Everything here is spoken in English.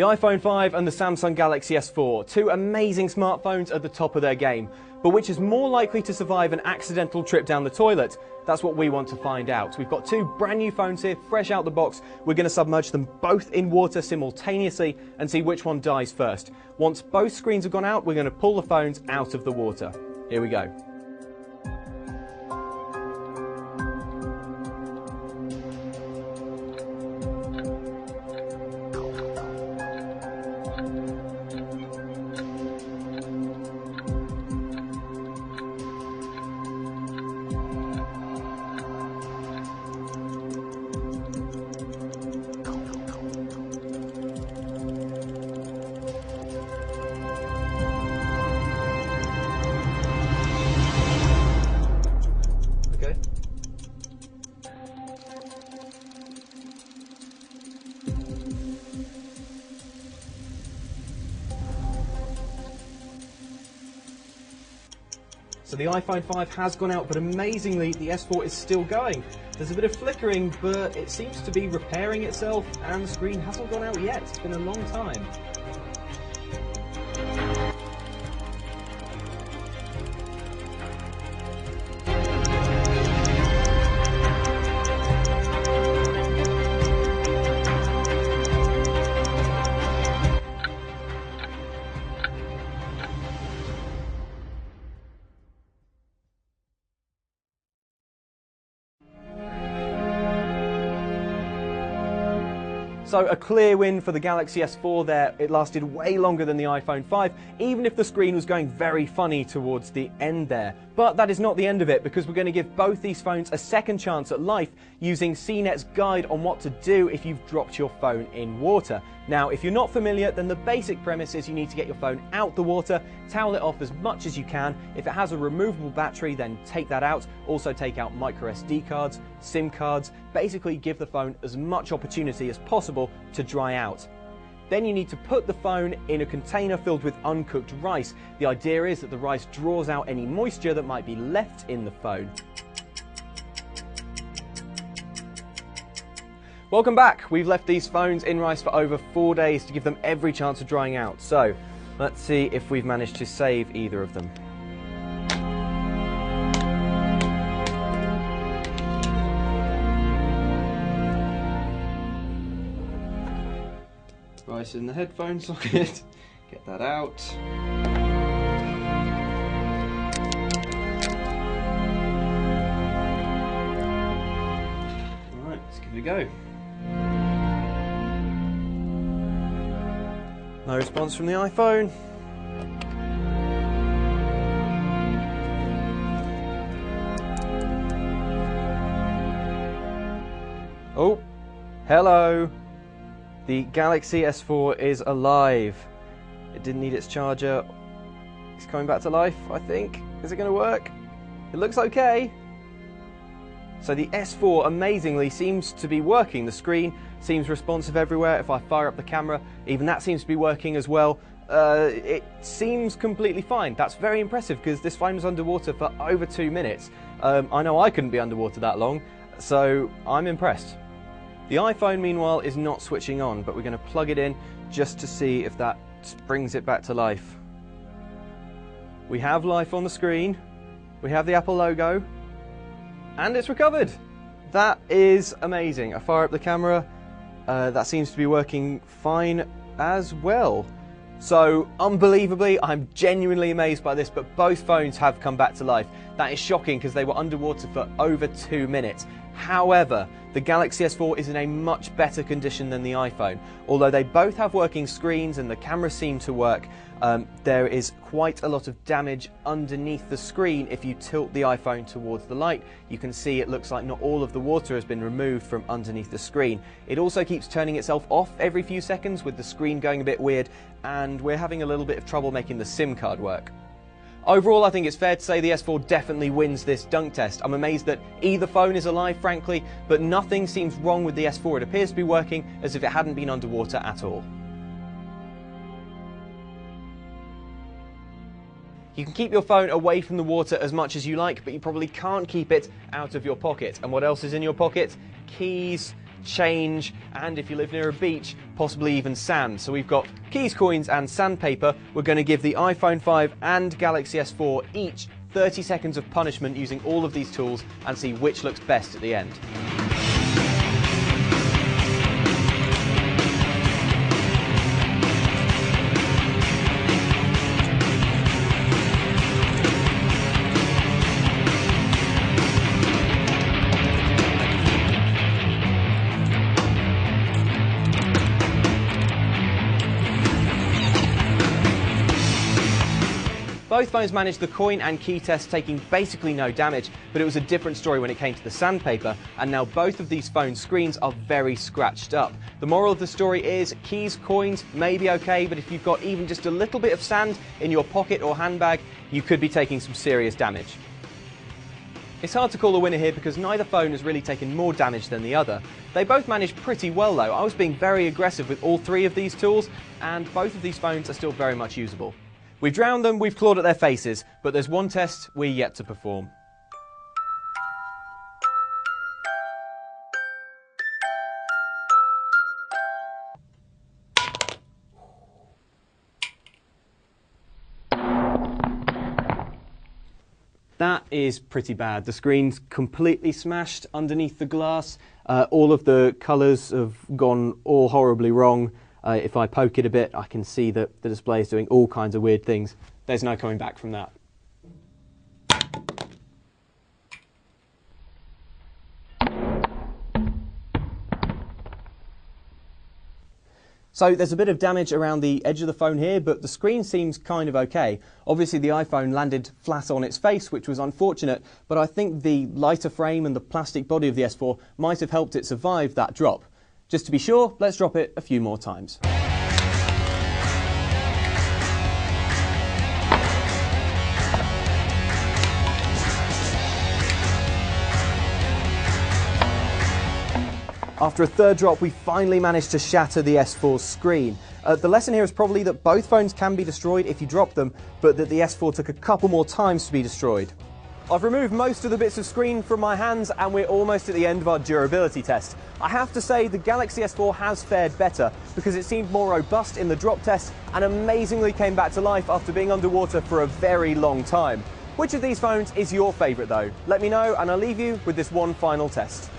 The iPhone 5 and the Samsung Galaxy S4, two amazing smartphones at the top of their game. But which is more likely to survive an accidental trip down the toilet? That's what we want to find out. We've got two brand new phones here, fresh out the box. We're going to submerge them both in water simultaneously and see which one dies first. Once both screens have gone out, we're going to pull the phones out of the water. Here we go. So the iPhone 5 has gone out, but amazingly the S4 is still going. There's a bit of flickering, but it seems to be repairing itself, and the screen hasn't gone out yet. It's been a long time. So a clear win for the Galaxy S4 there. It lasted way longer than the iPhone 5, even if the screen was going very funny towards the end there. But that is not the end of it, because we're going to give both these phones a second chance at life using CNET's guide on what to do if you've dropped your phone in water. Now, if you're not familiar, then the basic premise is you need to get your phone out the water, towel it off as much as you can. If it has a removable battery, then take that out. Also take out micro SD cards, SIM cards. Basically give the phone as much opportunity as possible to dry out. Then you need to put the phone in a container filled with uncooked rice. The idea is that the rice draws out any moisture that might be left in the phone. Welcome back. We've left these phones in rice for over 4 days to give them every chance of drying out. So let's see if we've managed to save either of them. Rice in the headphone socket. Get that out. Alright, let's give it a go. No response from the iPhone. Oh, hello. The Galaxy S4 is alive. It didn't need its charger. It's coming back to life, I think. Is it going to work? It looks okay. So the S4 amazingly seems to be working. The screen seems responsive everywhere. If I fire up the camera, even that seems to be working as well. It seems completely fine. That's very impressive because this phone was underwater for over 2 minutes. I know I couldn't be underwater that long, so I'm impressed. The iPhone, meanwhile, is not switching on, but we're going to plug it in just to see if that brings it back to life. We have life on the screen. We have the Apple logo. And it's recovered. That is amazing. I fire up the camera. That seems to be working fine as well. So, unbelievably, I'm genuinely amazed by this, but both phones have come back to life. That is shocking because they were underwater for over 2 minutes. However, the Galaxy S4 is in a much better condition than the iPhone. Although they both have working screens and the cameras seem to work, there is quite a lot of damage underneath the screen. If you tilt the iPhone towards the light, you can see it looks like not all of the water has been removed from underneath the screen. It also keeps turning itself off every few seconds with the screen going a bit weird, and we're having a little bit of trouble making the SIM card work. Overall, I think it's fair to say the S4 definitely wins this dunk test. I'm amazed that either phone is alive, frankly, but nothing seems wrong with the S4. It appears to be working as if it hadn't been underwater at all. You can keep your phone away from the water as much as you like, but you probably can't keep it out of your pocket. And what else is in your pocket? Keys, change, and if you live near a beach, possibly even sand. So we've got keys, coins and sandpaper. We're going to give the iPhone 5 and Galaxy S4 each 30 seconds of punishment using all of these tools and see which looks best at the end. Both phones managed the coin and key test, taking basically no damage, but it was a different story when it came to the sandpaper, and now both of these phone screens are very scratched up. The moral of the story is keys, coins may be okay, but if you've got even just a little bit of sand in your pocket or handbag, you could be taking some serious damage. It's hard to call a winner here because neither phone has really taken more damage than the other. They both managed pretty well though. I was being very aggressive with all three of these tools, and both of these phones are still very much usable. We've drowned them, we've clawed at their faces, but there's one test we're yet to perform. That is pretty bad. The screen's completely smashed underneath the glass. All of the colours have gone all horribly wrong. If I poke it a bit, I can see that the display is doing all kinds of weird things. There's no coming back from that. So there's a bit of damage around the edge of the phone here, but the screen seems kind of okay. Obviously the iPhone landed flat on its face, which was unfortunate, but I think the lighter frame and the plastic body of the S4 might have helped it survive that drop. Just to be sure, let's drop it a few more times. After a third drop, we finally managed to shatter the S4's screen. The lesson here is probably that both phones can be destroyed if you drop them, but that the S4 took a couple more times to be destroyed. I've removed most of the bits of screen from my hands and we're almost at the end of our durability test. I have to say the Galaxy S4 has fared better because it seemed more robust in the drop test and amazingly came back to life after being underwater for a very long time. Which of these phones is your favourite though? Let me know and I'll leave you with this one final test.